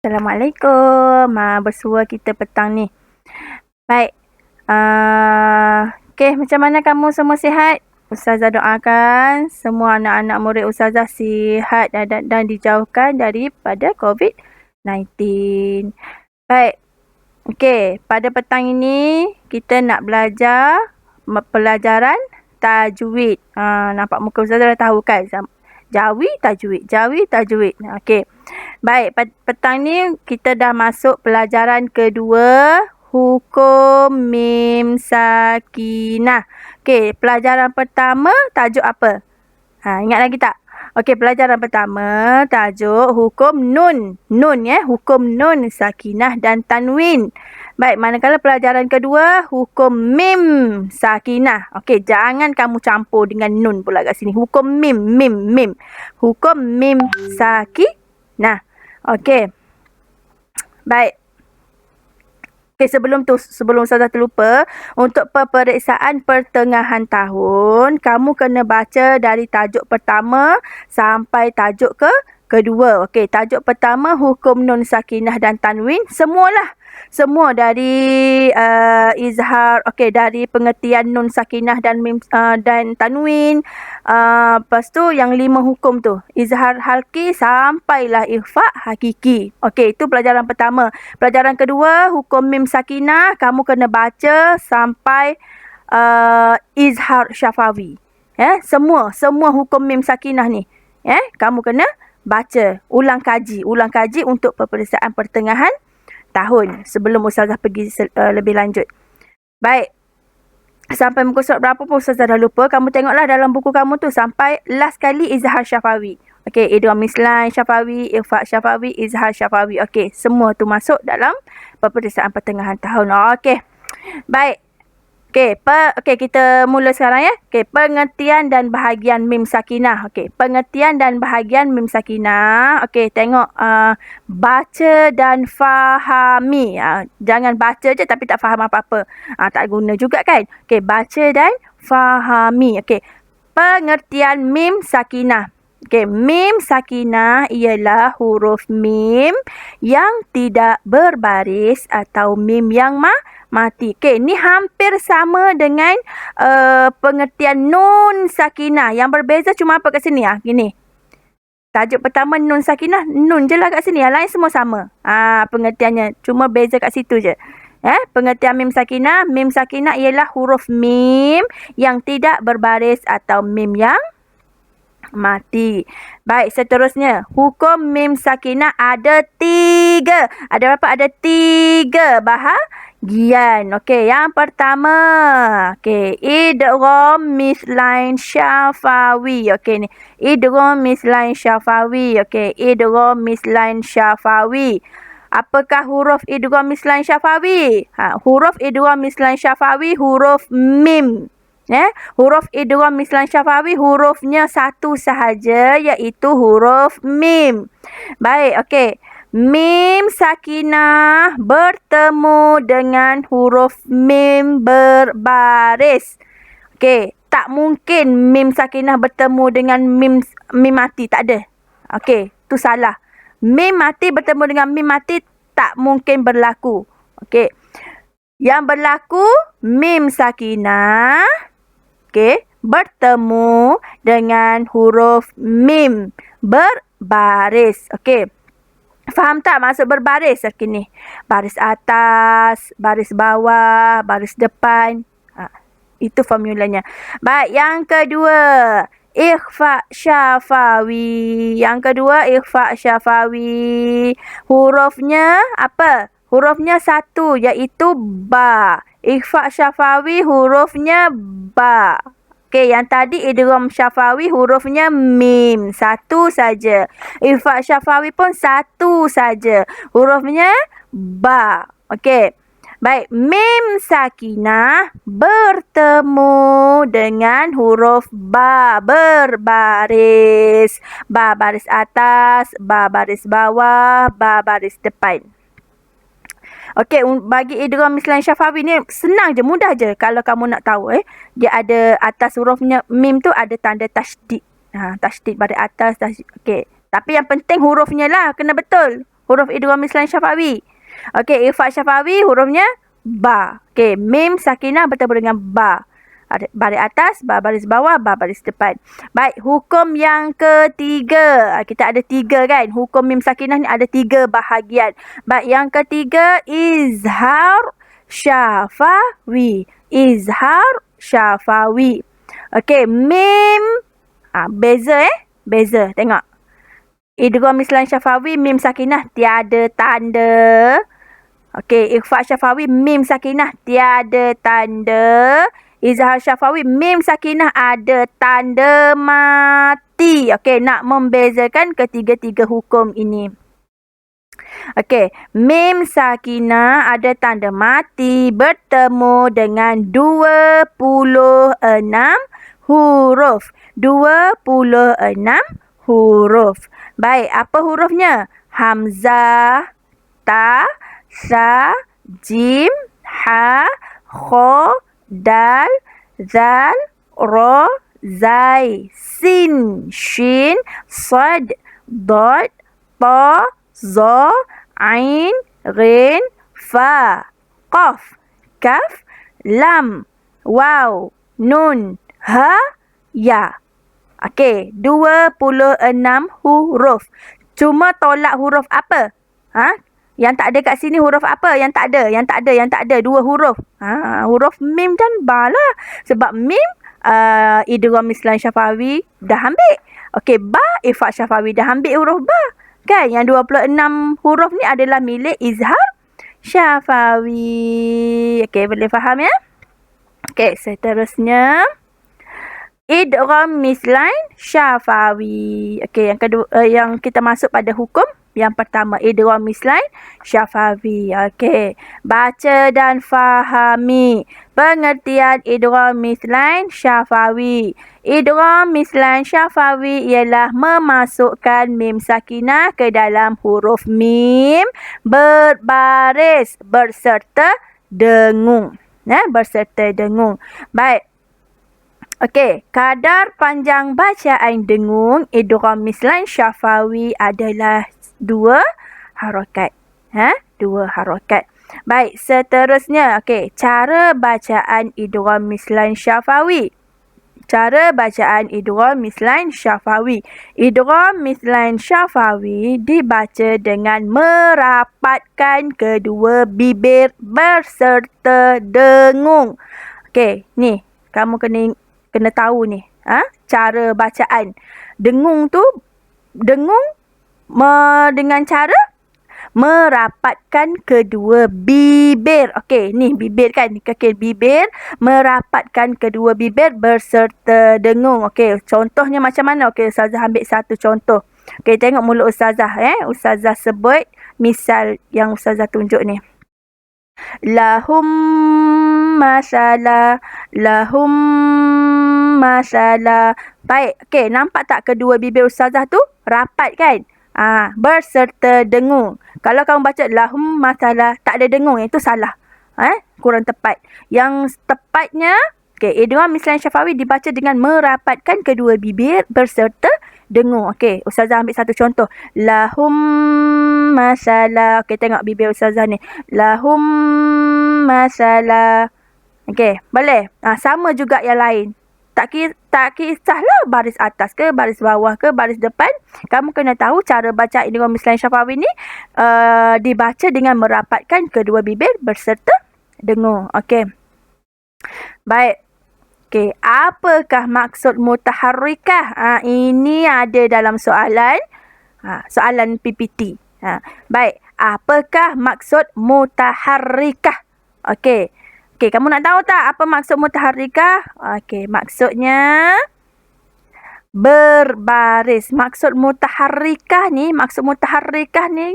Assalamualaikum. Bersua kita petang ni. Baik. Okey, macam mana kamu semua sihat? Ustazah doakan semua anak-anak murid Ustazah sihat dan dijauhkan daripada COVID-19. Baik. Okey, pada petang ini kita nak belajar pelajaran tajwid. Nampak muka Ustazah dah tahu kan? Jawi, tajwid. Okey. Baik, petang ni kita dah masuk pelajaran kedua, hukum mim sakinah. Okey, pelajaran pertama tajuk apa? Ingat lagi tak? Okey, pelajaran pertama tajuk hukum nun. Hukum nun sakinah dan tanwin. Baik, manakala pelajaran kedua hukum mim sakinah. Okey, jangan kamu campur dengan nun pula kat sini. Hukum mim. Hukum mim sakinah. Okey. Baik. Okey, sebelum Ustazah terlupa, untuk peperiksaan pertengahan tahun, kamu kena baca dari tajuk pertama sampai tajuk kedua. Okey, tajuk pertama hukum nun sakinah dan tanwin, semua dari izhar, okey, dari pengertian nun sakinah dan mim dan tanwin. Lepas tu yang 5 hukum tu, izhar halki sampailah ikhfa hakiki. Okey, itu pelajaran pertama. Pelajaran kedua hukum mim sakinah, kamu kena baca sampai izhar syafawi. Semua hukum mim sakinah ni, kamu kena baca, ulang kaji untuk peperiksaan pertengahan tahun sebelum Ustazah pergi lebih lanjut. Baik. Sampai muka surat berapa pun Ustazah dah lupa. Kamu tengoklah dalam buku kamu tu sampai last kali izhar syafawi. Okey, idgham mislan syafawi, ikhfa syafawi, izhar syafawi. Okey, semua tu masuk dalam peperiksaan pertengahan tahun. Okey. Baik. Okey, kita mula sekarang ya. Okey, pengertian dan bahagian mim sakinah. Okey, pengertian dan bahagian mim sakinah. Okey, tengok baca dan fahami. Jangan baca je tapi tak faham apa-apa. Tak guna juga kan? Okey, baca dan fahami. Okey, pengertian mim sakinah. Okey, mim sakinah ialah huruf mim yang tidak berbaris atau mim yang mati. Okey, ni hampir sama dengan pengertian nun sakinah. Yang berbeza cuma apa kat sini? Gini. Tajuk pertama nun sakinah, nun je lah kat sini. Yang lain semua sama. Pengertiannya. Cuma beza kat situ je. Pengertian mim sakinah ialah huruf mim yang tidak berbaris atau mim yang mati. Baik, seterusnya. Hukum mim sakinah ada 3. Ada berapa? Ada 3 bahagian. Okey, yang pertama. Okey, idgham mislain syafawi. Okey ni. Idgham mislain syafawi. Okey, idgham mislain syafawi. Apakah huruf idgham mislain syafawi? Huruf idgham mislain syafawi huruf mim. Huruf idgham mislan syafawi hurufnya satu sahaja, iaitu huruf mim. Baik, okey. Mim sakinah bertemu dengan huruf mim berbaris. Okey, tak mungkin mim sakinah bertemu dengan mim mati, tak ada. Okey, tu salah. Mim mati bertemu dengan mim mati tak mungkin berlaku. Okey. Yang berlaku mim sakinah bertemu dengan huruf mim berbaris. Okey. Faham tak maksud berbaris? Okey ni. Baris atas, baris bawah, baris depan. Itu formulanya. Baik, yang kedua, ikhfa syafawi. Yang kedua, ikhfa syafawi. Hurufnya apa? Hurufnya satu, iaitu ba. Ikhfa syafawi hurufnya ba. Okey, yang tadi idgham syafawi hurufnya mim. Satu saja. Ikhfa syafawi pun satu saja. Hurufnya ba. Okey. Baik, mim sakinah bertemu dengan huruf ba berbaris. Ba baris atas, ba baris bawah, ba baris depan. Okey, bagi idgham mislan syafawi ni senang je, mudah je kalau kamu nak tahu. Dia ada atas hurufnya mim tu ada tanda tasydid. Tasydid pada atas. Okey. Tapi yang penting hurufnya lah kena betul. huruf idgham mislan syafawi. Okey, ikhfa syafawi hurufnya ba. Okey, mim sakinah bertemu dengan ba. Baris atas, ba baris bawah, ba baris depan. Baik, hukum yang ketiga. Kita ada 3 kan. Hukum mim sakinah ni ada 3 bahagian. Baik, yang ketiga izhar syafawi. Izhar syafawi. Okey, mim. Beza Beza. Tengok. Idgham mislan syafawi, mim sakinah tiada tanda. Okey, ikhfa syafawi, mim sakinah tiada tanda. Izhar syafawi, mim sakinah ada tanda mati. Okey, nak membezakan ketiga-tiga hukum ini. Okey, mim sakinah ada tanda mati bertemu dengan 26 huruf. 26 huruf. Baik, apa hurufnya? Hamzah, ta, sa, jim, ha, kha, dal, zal, ra, zai, sin, shin, sad, dad, ta, za, ain, ghin, fa, qaf, kaf, lam, waw, nun, ha, ya. Okey, 26 huruf. Cuma tolak huruf apa? Yang tak ada kat sini huruf apa? Yang tak ada. 2 huruf. Huruf mim dan ba lah. Sebab mim idgham mislan syafawi dah ambil. Okey, ba ikhfa syafawi dah ambil huruf ba. Kan? Yang 26 huruf ni adalah milik izhar syafawi. Okey, boleh faham ya? Okey, seterusnya idgham mislan syafawi. Okey, yang kedua yang kita masuk pada hukum yang pertama, idgham mislan syafawi. Okey, baca dan fahami pengertian idgham mislan syafawi. Idgham mislan syafawi ialah memasukkan mim sakinah ke dalam huruf mim berbaris berserta dengung. Berserta dengung. Baik. Okey, kadar panjang bacaan dengung idgham mislan syafawi adalah 2 harakat. 2 harakat. Baik, seterusnya. Okey, cara bacaan idgham mislan syafawi. Cara bacaan idgham mislan syafawi. Idgham mislan syafawi dibaca dengan merapatkan kedua bibir berserta dengung. Okey, ni kamu kena tahu ni. Cara bacaan. Dengung tu, dengan cara merapatkan kedua bibir. Okey, ni bibir kan, kaki bibir, merapatkan kedua bibir berserta dengung. Okey, contohnya macam mana? Okey, Ustazah ambil satu contoh. Okey, tengok mulut Ustazah. Ustazah sebut misal yang Ustazah tunjuk ni. Lahum masalah. Baik, okey, nampak tak kedua bibir Ustazah tu rapat kan? Berserta dengung. Kalau kamu baca lahum masalah tak ada dengung, itu salah. Kurang tepat. Yang tepatnya, okey, idgham mislan syafawi dibaca dengan merapatkan kedua bibir berserta dengung. Okey, Ustazah ambil satu contoh. Lahum masalah. Okey, tengok bibir Ustazah ni. Lahum masalah. Okey, boleh? Sama juga yang lain. Tak kisahlah baris atas ke, baris bawah ke, baris depan. Kamu kena tahu cara baca idgham mislan syafawi ni dibaca dengan merapatkan kedua bibir berserta dengung. Okey. Baik. Okey, apakah maksud mutaharrikah? Ini ada dalam soalan soalan PPT. Baik, apakah maksud mutaharrikah? Okey. Okey, kamu nak tahu tak apa maksud mutaharrikah? Okey, maksudnya berbaris. Maksud mutaharrikah ni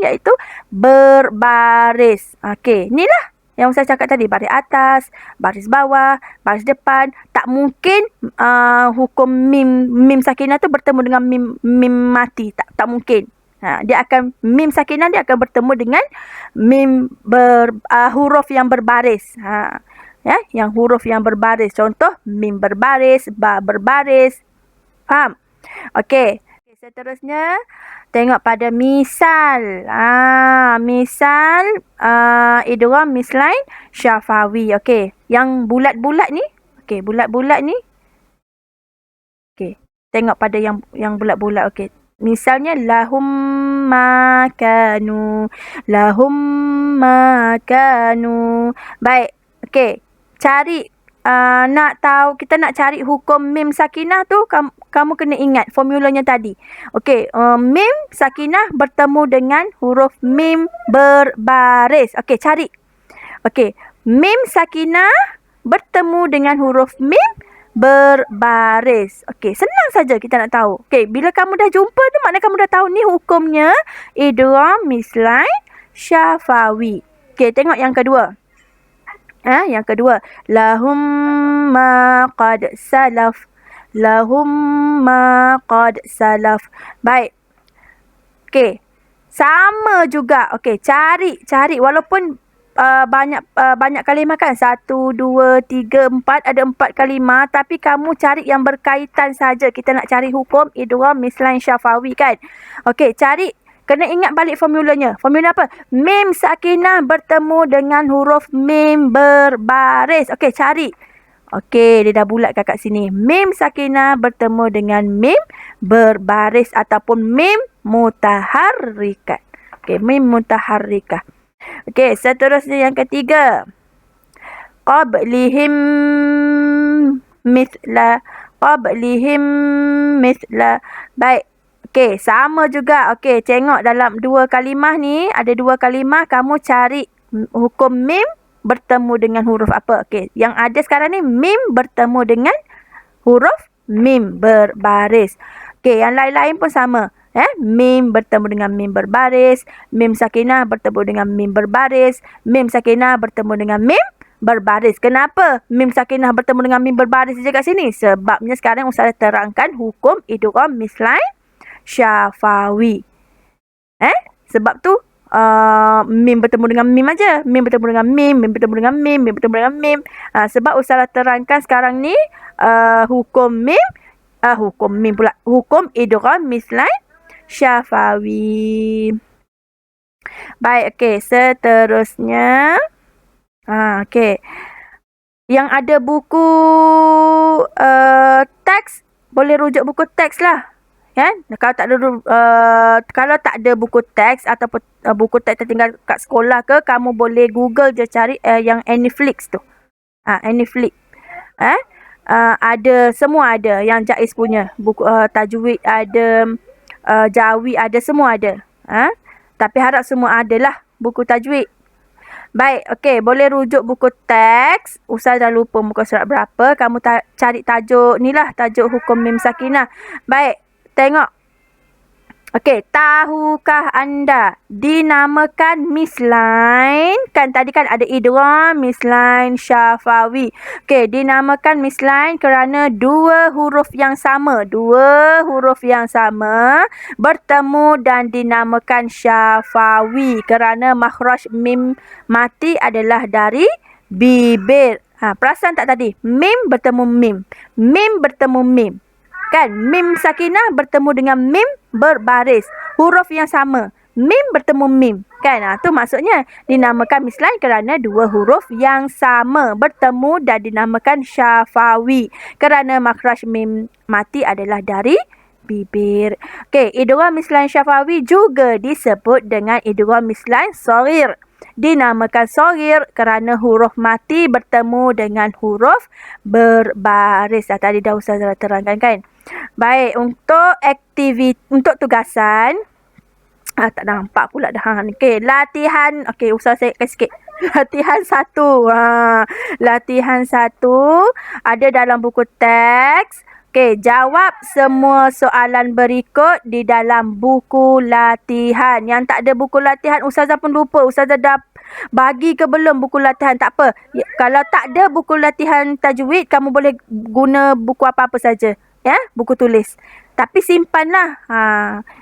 iaitu berbaris. Okey, inilah yang saya cakap tadi, baris atas, baris bawah, baris depan. Tak mungkin hukum mim sakinah tu bertemu dengan mim mati. Tak mungkin. Mim sakinah dia akan bertemu dengan huruf yang berbaris. Yang huruf yang berbaris. Contoh, mim berbaris, ba berbaris. Faham? Okey. Seterusnya, tengok pada misal. Misal idgham mislain syafawi. Okey, yang bulat-bulat ni. Okey, bulat-bulat ni. Okey, tengok pada yang bulat-bulat. Okey. Misalnya lahum makanu. Lahum makanu. Baik. Okey. Cari kita nak cari hukum mim sakinah tu, kamu kena ingat formulanya tadi. Okey, mim sakinah bertemu dengan huruf mim berbaris. Okey, cari. Okey, mim sakinah bertemu dengan huruf mim berbaris. Okey, senang saja kita nak tahu. Okey, bila kamu dah jumpa tu maknanya kamu dah tahu ni hukumnya idgham mislain syafawi. Okey, tengok yang kedua. Yang kedua, lahum ma qad salaf. Lahum ma qad salaf. Baik. Okey. Sama juga. Okey, cari walaupun banyak kalimah kan? 1 2 3 4 ada 4 kalimah, tapi kamu cari yang berkaitan saja. Kita nak cari hukum idgham mislain syafawi kan? Okey, cari. Kena ingat balik formulanya. Formula apa? Mim sakinah bertemu dengan huruf mim berbaris. Okey, cari. Okey, dia dah bulat kat sini. Mim sakinah bertemu dengan mim berbaris ataupun mim mutaharrikat. Okey, mim mutaharrikah. Okey, seterusnya yang ketiga. Qablihim mithla. Qablihim mithla. Baik. Okey, sama juga. Okey, tengok dalam dua kalimah ni, ada dua kalimah, kamu cari hukum mim bertemu dengan huruf apa. Okey, yang ada sekarang ni mim bertemu dengan huruf mim berbaris. Okey, yang lain-lain pun sama. Mim bertemu dengan mim berbaris, mim sakinah bertemu dengan mim berbaris, mim sakinah bertemu dengan mim berbaris. Kenapa mim sakinah bertemu dengan mim berbaris saja kat sini? Sebabnya sekarang Ustazah terangkan hukum idgham mislain syafawi. Sebab tu mim bertemu dengan mim aja. Mim bertemu dengan mim, mim bertemu dengan mim, mim bertemu dengan mim. Sebab Ustazah terangkan sekarang ni hukum idgham mislain syafawi. Baik, okey, seterusnya okey. Yang ada buku teks, boleh rujuk buku teks lah. Kan? Kalau tak ada buku teks ataupun buku teks tertinggal kat sekolah ke, kamu boleh Google je cari yang Anyflix tu. Anyflix. Ada, semua ada yang Jaiz punya. Buku tajwid ada, jawi ada, semua ada. Tapi harap semua adalah buku tajwid. Baik, okey, boleh rujuk buku teks. Ustazah dah lupa muka surat berapa. Kamu cari tajuk ni lah, tajuk hukum mim sakinah. Baik. Tengok. Okey, tahukah anda dinamakan mislain? Kan tadi kan ada idgham mislain syafawi. Okey, dinamakan mislain kerana dua huruf yang sama. Dua huruf yang sama bertemu dan dinamakan syafawi kerana makhraj mim mati adalah dari bibir. Perasan tak tadi? Mim bertemu mim. Mim bertemu mim. Kan, mim sakinah bertemu dengan mim berbaris. Huruf yang sama. Mim bertemu mim. Kan, tu maksudnya dinamakan mislain kerana dua huruf yang sama bertemu dan dinamakan syafawi kerana makhraj mim mati adalah dari bibir. Okey, idgham mislain syafawi juga disebut dengan idgham mislain shaghir. Dinamakan shaghir kerana huruf mati bertemu dengan huruf berbaris. Tadi dah Ustazah terangkan kan. Baik, untuk tugasan. Tak nampak pula dah. Okey, latihan. Okey, Ustazah saya sikit. Latihan 1. Latihan 1 ada dalam buku teks. Okey, jawab semua soalan berikut di dalam buku latihan. Yang tak ada buku latihan, Ustazah pun lupa. Ustazah dah bagi ke belum buku latihan? Tak apa. Kalau tak ada buku latihan tajwid, kamu boleh guna buku apa-apa saja. Buku tulis. Tapi simpanlah.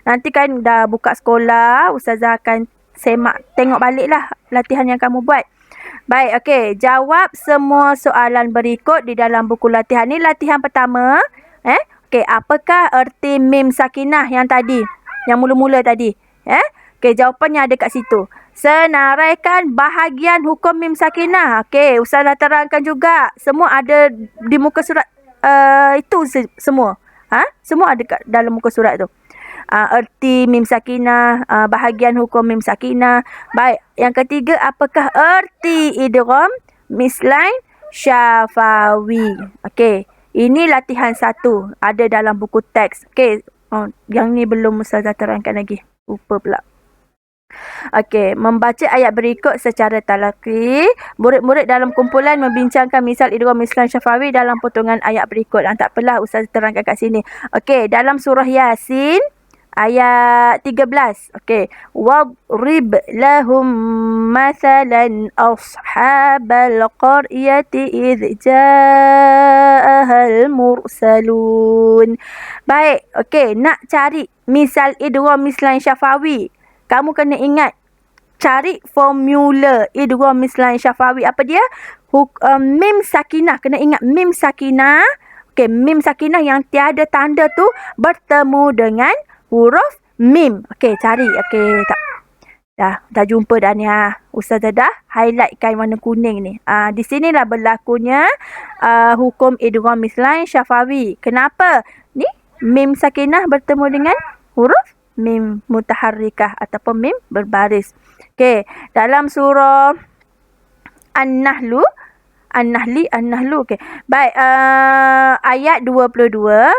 Nanti kan dah buka sekolah, Ustazah akan tengok baliklah latihan yang kamu buat. Baik, okey. Jawab semua soalan berikut di dalam buku latihan. Ni latihan pertama. Okey, apakah erti mim sakinah yang tadi? Yang mula-mula tadi. Okey, jawapannya ada kat situ. Senaraikan bahagian hukum mim sakinah. Okey, Ustaz dah terangkan juga. Semua ada di muka surat itu semua. Semua ada kat dalam muka surat tu. Erti mim sakinah, bahagian hukum mim sakinah. Baik, yang ketiga, apakah erti idgham mislain syafawi? Okey, ini latihan 1. Ada dalam buku teks. Okey, yang ni belum Ustazah terangkan lagi. Lupa pula. Okey, membaca ayat berikut secara talaqi. Murid-murid dalam kumpulan membincangkan misal idgham mislain syafawi dalam potongan ayat berikut. Tak apalah Ustazah terangkan kat sini. Okey, dalam surah Yasin ayat 13. Okey. Wadrib lahum mathalan ashabal qaryati idh ja'ahal mursalun. Baik. Okey. Nak cari misal idgham mislain syafawi. Kamu kena ingat. Cari formula idgham mislain syafawi. Apa dia? Mim sakinah. Kena ingat mim sakinah. Okey. Mim sakinah yang tiada tanda tu bertemu dengan huruf mim. Okey, cari. Okey, tak. Dah jumpa dah ni. Ustazah dah highlightkan warna kuning ni. Di sinilah berlakunya hukum idgham mislain syafawi. Kenapa? Ni mim sakinah bertemu dengan huruf mim mutaharrikah ataupun mim berbaris. Okey, dalam surah An-Nahli. Okey. Baik, ayat 22.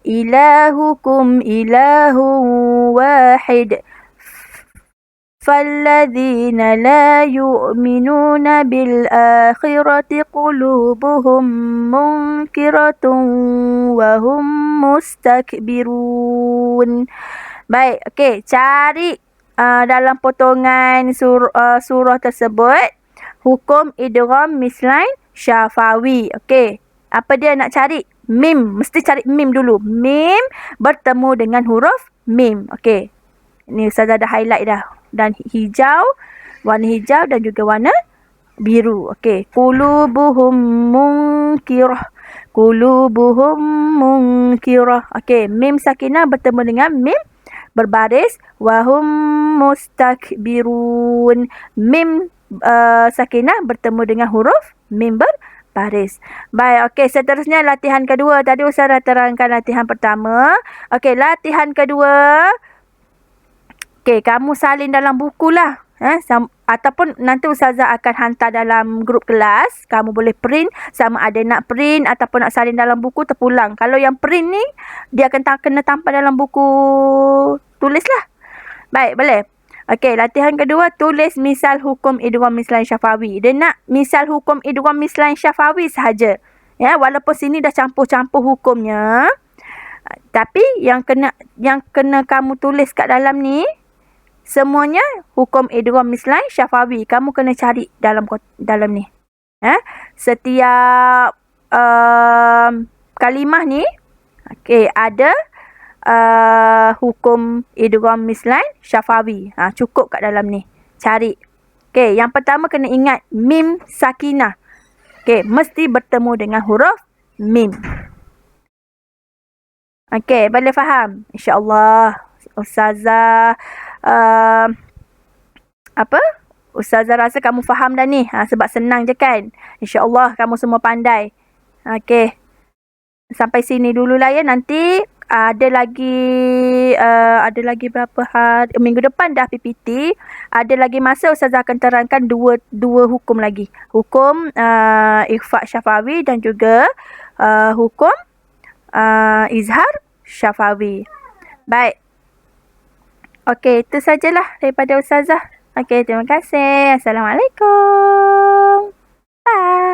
Ilahukum ilahun wahid. فالذين لا يؤمنون بالآخرة قلوبهم منكرة وهم مستكبرون. Baik, okey, cari dalam potongan surah tersebut hukum idgham mislain syafawi. Okey, apa dia nak cari? Mim, mesti cari mim dulu. Mim bertemu dengan huruf mim. Okey. Ni Ustazah dah highlight dah. Dan hijau, warna hijau dan juga warna biru. Okey. Qulubuhum munkirah. Okey. Mim sakinah bertemu dengan mim berbaris. Wahum mustakbirun. Mim sakinah bertemu dengan huruf mim berbaris. Baik. Okey. Seterusnya latihan kedua. Tadi Ustazah terangkan latihan pertama. Okey. Latihan kedua. Okey, kamu salin dalam buku lah. Ataupun nanti Ustazah akan hantar dalam grup kelas. Kamu boleh print. Sama ada nak print ataupun nak salin dalam buku terpulang. Kalau yang print ni, dia akan kena tampal dalam buku tulis lah. Baik, boleh. Okey, latihan kedua. Tulis misal hukum idgham mislain syafawi. Dia nak misal hukum idgham mislain syafawi sahaja. Ya, walaupun sini dah campur-campur hukumnya. Tapi yang kena kamu tulis kat dalam ni, semuanya hukum idgham mislain syafawi. Kamu kena cari dalam ni. Setiap kalimah ni ada hukum idgham mislain syafawi. Cukup kat dalam ni. Cari. Okey, yang pertama kena ingat mim sakinah. Okey, mesti bertemu dengan huruf mim. Okey, boleh faham? InsyaAllah. Ustazah Ustazah rasa kamu faham dah ni. Sebab senang je kan. InsyaAllah kamu semua pandai. Okey. Sampai sini dululah ya. Nanti ada lagi berapa hari. Minggu depan dah PPT. Ada lagi masa Ustazah akan terangkan dua hukum lagi. Hukum ikhfa' syafawi dan juga hukum izhar syafawi. Baik. Okey, itu sajalah daripada Ustazah. Okey, terima kasih. Assalamualaikum. Bye.